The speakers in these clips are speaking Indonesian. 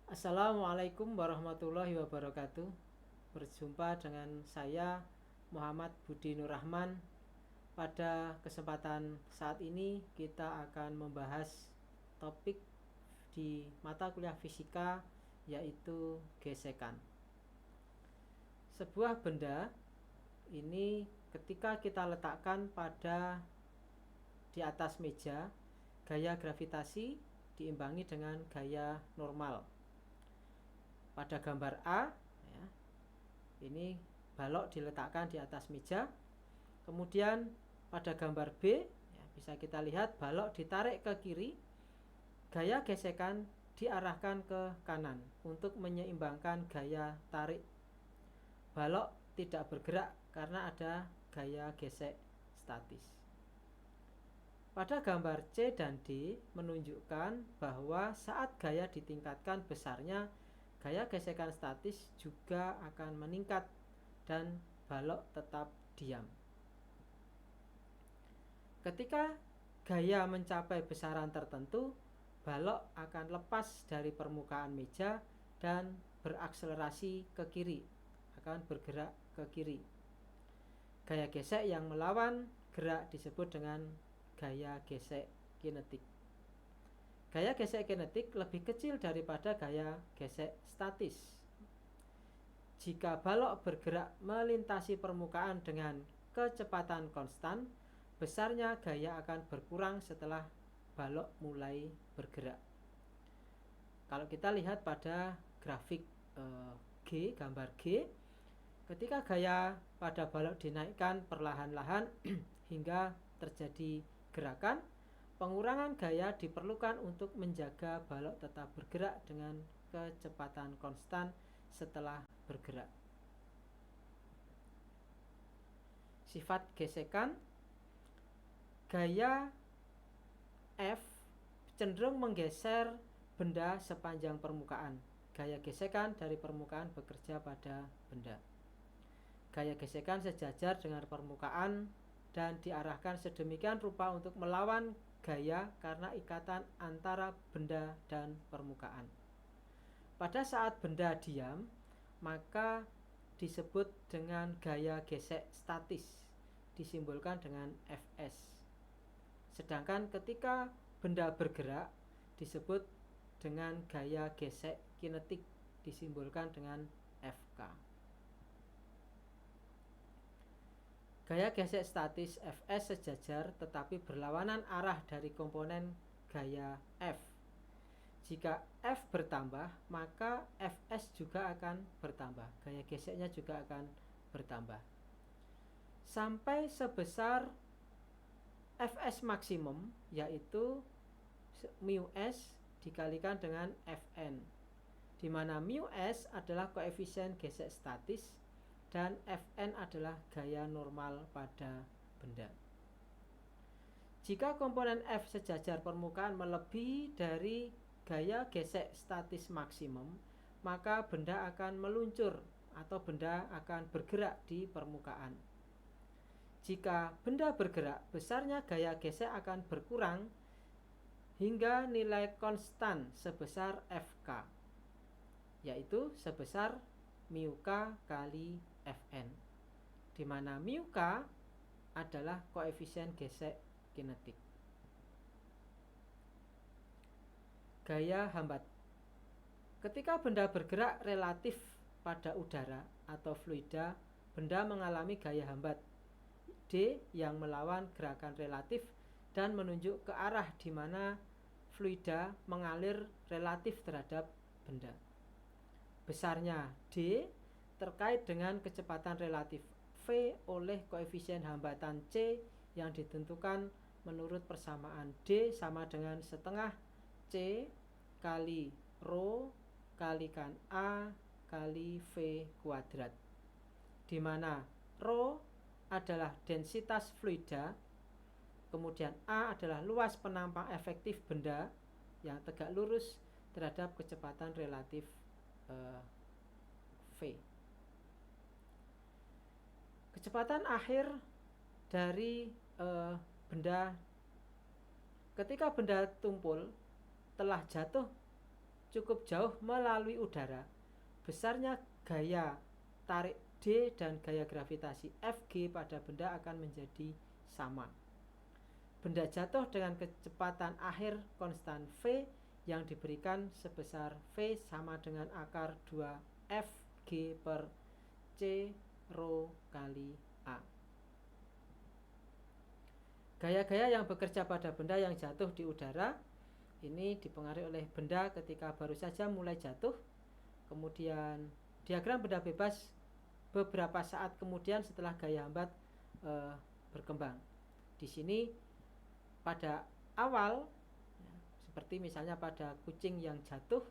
Assalamualaikum warahmatullahi wabarakatuh. Berjumpa dengan saya Muhammad Budi Nur Rahman. Pada kesempatan saat ini kita akan membahas topik di mata kuliah fisika, yaitu gesekan. Sebuah benda ini ketika kita letakkan di atas meja, gaya gravitasi diimbangi dengan gaya normal. Pada gambar A, ya, ini balok diletakkan di atas meja. Kemudian pada gambar B, ya, bisa kita lihat balok ditarik ke kiri, gaya gesekan diarahkan ke kanan untuk menyeimbangkan gaya tarik. Balok tidak bergerak karena ada gaya gesek statis. Pada gambar C dan D menunjukkan bahwa saat gaya ditingkatkan besarnya, gaya gesekan statis juga akan meningkat dan balok tetap diam. Ketika gaya mencapai besaran tertentu, balok akan lepas dari permukaan meja dan berakselerasi ke kiri, akan bergerak ke kiri. Gaya gesek yang melawan gerak disebut dengan gaya gesek kinetik. Gaya gesek kinetik lebih kecil daripada gaya gesek statis. Jika balok bergerak melintasi permukaan dengan kecepatan konstan, besarnya gaya akan berkurang setelah balok mulai bergerak. Kalau kita lihat pada grafik gambar G, ketika gaya pada balok dinaikkan perlahan-lahan hingga terjadi gerakan, pengurangan gaya diperlukan untuk menjaga balok tetap bergerak dengan kecepatan konstan setelah bergerak. Sifat gesekan: gaya F cenderung menggeser benda sepanjang permukaan. Gaya gesekan dari permukaan bekerja pada benda. Gaya gesekan sejajar dengan permukaan dan diarahkan sedemikian rupa untuk melawan gaya karena ikatan antara benda dan permukaan. Pada saat benda diam, maka disebut dengan gaya gesek statis, disimbolkan dengan Fs. Sedangkan ketika benda bergerak disebut dengan gaya gesek kinetik, disimbolkan dengan Fk. Gaya gesek statis Fs sejajar tetapi berlawanan arah dari komponen gaya F. Jika F bertambah, maka Fs juga akan bertambah. Gaya geseknya juga akan bertambah sampai sebesar Fs maksimum, yaitu mu s dikalikan dengan Fn, di mana mu s adalah koefisien gesek statis dan Fn adalah gaya normal pada benda. Jika komponen F sejajar permukaan melebihi dari gaya gesek statis maksimum, maka benda akan meluncur atau benda akan bergerak di permukaan. Jika benda bergerak, besarnya gaya gesek akan berkurang hingga nilai konstan sebesar Fk, yaitu sebesar mu k kali Fn, di mana mu k adalah koefisien gesek kinetik. Gaya hambat: ketika benda bergerak relatif pada udara atau fluida, benda mengalami gaya hambat D yang melawan gerakan relatif dan menunjuk ke arah di mana fluida mengalir relatif terhadap benda. Besarnya D terkait dengan kecepatan relatif V oleh koefisien hambatan C yang ditentukan menurut persamaan D sama dengan setengah C kali rho kalikan A kali V kuadrat, di mana rho adalah densitas fluida, kemudian A adalah luas penampang efektif benda yang tegak lurus terhadap kecepatan relatif V. Kecepatan akhir dari benda ketika benda tumpul telah jatuh cukup jauh melalui udara, besarnya gaya tarik D dan gaya gravitasi Fg pada benda akan menjadi sama. Benda jatuh dengan kecepatan akhir konstan V yang diberikan sebesar V sama dengan akar 2 Fg per C rho kali A. Gaya-gaya yang bekerja pada benda yang jatuh di udara ini dipengaruhi oleh benda ketika baru saja mulai jatuh. Kemudian diagram benda bebas beberapa saat kemudian setelah gaya hambat berkembang. Di sini pada awal, seperti misalnya pada kucing yang jatuh,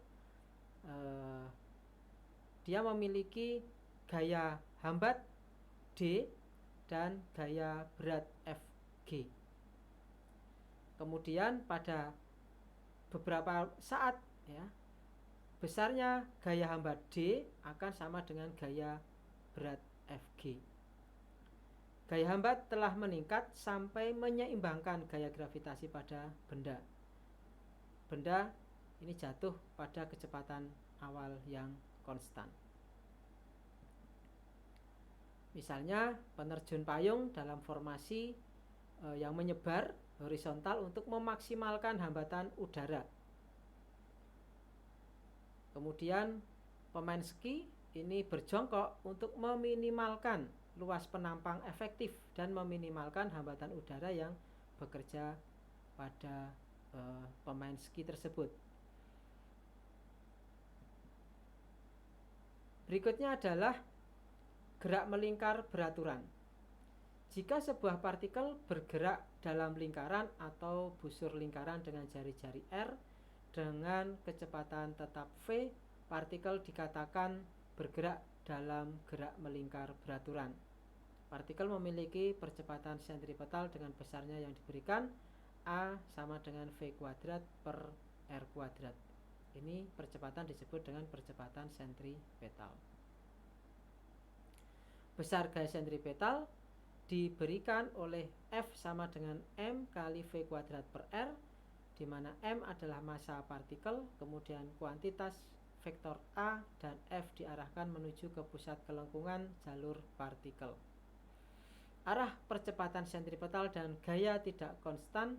dia memiliki gaya hambat D dan gaya berat Fg. Kemudian pada beberapa saat, besarnya gaya hambat D akan sama dengan gaya berat Fg. Gaya hambat telah meningkat sampai menyeimbangkan gaya gravitasi pada benda. Benda ini jatuh pada kecepatan awal yang konstan. Misalnya penerjun payung dalam formasi yang menyebar horizontal untuk memaksimalkan hambatan udara. Kemudian pemain ski ini berjongkok untuk meminimalkan luas penampang efektif dan meminimalkan hambatan udara yang bekerja pada pemain ski tersebut. Berikutnya adalah gerak melingkar beraturan. Jika sebuah partikel bergerak dalam lingkaran atau busur lingkaran dengan jari-jari R dengan kecepatan tetap V, partikel dikatakan bergerak dalam gerak melingkar beraturan. Partikel memiliki percepatan sentripetal dengan besarnya yang diberikan, A sama dengan V kuadrat per R kuadrat. Ini percepatan disebut dengan percepatan sentripetal. Besar gaya sentripetal diberikan oleh F sama dengan M kali V kuadrat per R, di mana M adalah massa partikel, kemudian kuantitas vektor A dan F diarahkan menuju ke pusat kelengkungan jalur partikel. Arah percepatan sentripetal dan gaya tidak konstan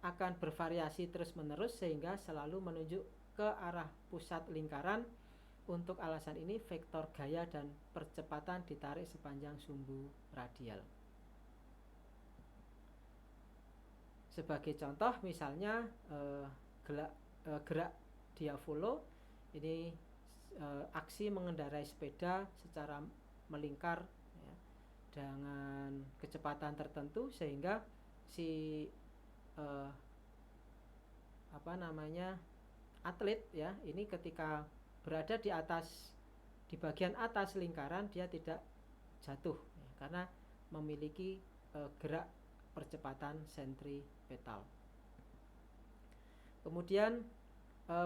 akan bervariasi terus-menerus sehingga selalu menunjuk ke arah pusat lingkaran. Untuk alasan ini vektor gaya dan percepatan ditarik sepanjang sumbu radial. Sebagai contoh misalnya gerak diavolo ini aksi mengendarai sepeda secara melingkar dengan kecepatan tertentu sehingga si atlet ini ketika berada di bagian atas lingkaran dia tidak jatuh karena memiliki gerak percepatan sentripetal. Kemudian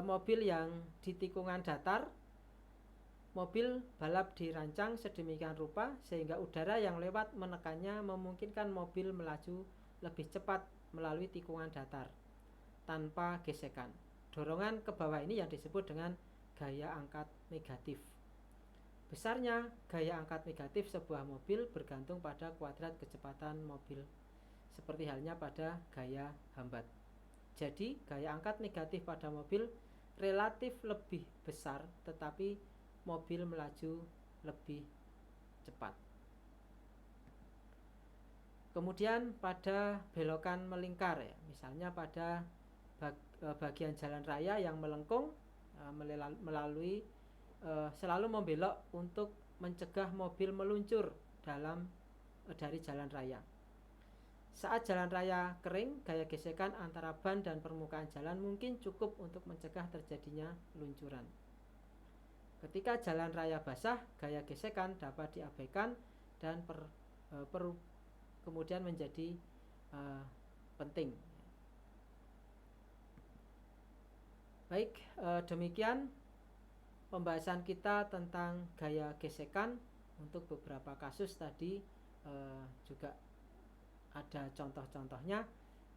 mobil yang di tikungan datar, mobil balap dirancang sedemikian rupa sehingga udara yang lewat menekannya memungkinkan mobil melaju lebih cepat melalui tikungan datar tanpa gesekan. Dorongan ke bawah ini yang disebut dengan gaya angkat negatif. Besarnya gaya angkat negatif sebuah mobil bergantung pada kuadrat kecepatan mobil, seperti halnya pada gaya hambat. Jadi gaya angkat negatif pada mobil relatif lebih besar, tetapi mobil melaju lebih cepat. Kemudian pada belokan melingkar misalnya pada bagian jalan raya yang melengkung melalui selalu membelok untuk mencegah mobil meluncur dari jalan raya. Saat jalan raya kering, gaya gesekan antara ban dan permukaan jalan mungkin cukup untuk mencegah terjadinya luncuran. Ketika jalan raya basah, gaya gesekan dapat diabaikan dan kemudian menjadi penting. Baik, demikian pembahasan kita tentang gaya gesekan. Untuk beberapa kasus tadi juga ada contoh-contohnya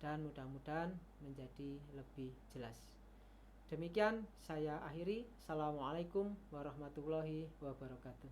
dan mudah-mudahan menjadi lebih jelas. Demikian saya akhiri. Assalamualaikum warahmatullahi wabarakatuh.